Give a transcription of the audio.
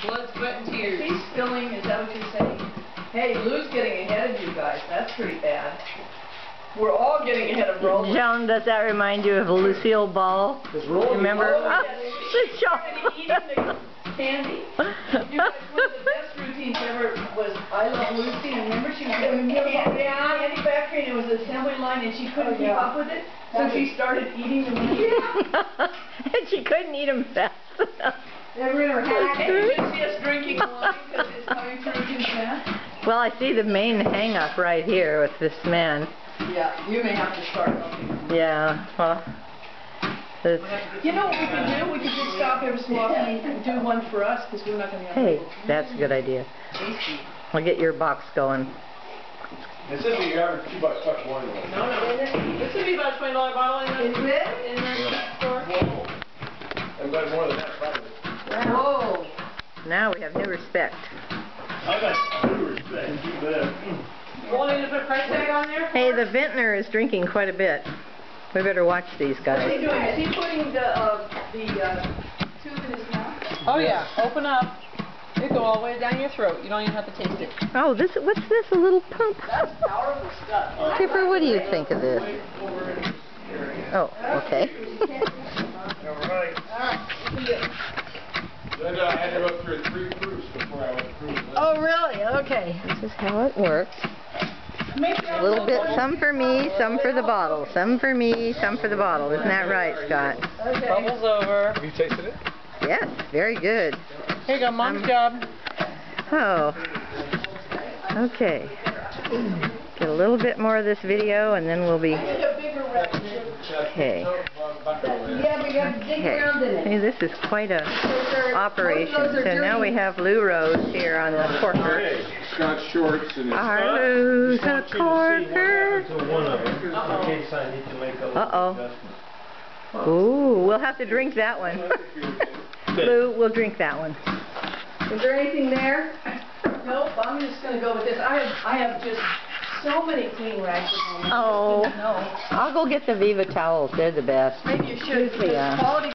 Blood, sweat, and tears. He's spilling, is that what you're saying? Hey, Lou's getting ahead of you guys. That's pretty bad. We're all getting ahead of Roland. Joan, does that remind you of Lucille Ball? Remember? Oh, yes. Eating the candy. You guys, one of the best routines ever was I Love Lucy. And remember she was in the candy factory and it was an assembly line and she couldn't keep up with it. So she started eating them. And she couldn't eat them fast enough. They were in her hat. And you didn't see us drinking wine because it's coming through consent. Well, I see the main hang-up right here with this man. Yeah, you may have to start helping. Yeah, well... You know what we could do? We could just stop every so often and do one for us because we're not going to have... Hey, that's a good idea. I'll get your box going. It says you average $2 bucks one. No. This would be about a $20 bottle in the store. Whoa. I'm glad more than that, probably. Whoa. Now we have new respect. I got new respect. You bet. Want me to put a price tag on there? Hey, the vintner is drinking quite a bit. We better watch these guys. What's he doing? Is he putting the tube in his mouth? Oh yeah, open up. It go all the way down your throat. You don't even have to taste it. Oh, this, what's this? A little pump? That's powerful stuff. Tipper, what do you think of this? Oh, okay. Then I had to go through 3 proofs before I went through. Oh, really? Okay. This is how it works. A little bit, some for me, some for the bottle. Some for me, some for the bottle. Isn't that right, Scott? Okay. Bubble's over. Have you tasted it? Yes, very good. Here you go, Mom's job. Oh. Okay. Get a little bit more of this video and then we'll be... Okay. Yeah, we got to dig around in it. Hey, this is quite a operation. So now we have Lou Rose here on the corker. Hey, Scott Shorts and Our Lou's a corker. Uh-oh. Ooh, we'll have to drink that one. Lou, we'll drink that one. Is there anything there? Nope, I'm just going to go with this. I have just so many clean rags at home. Oh, No. I'll go get the Viva towels. They're the best. Maybe you should. Yeah. Quality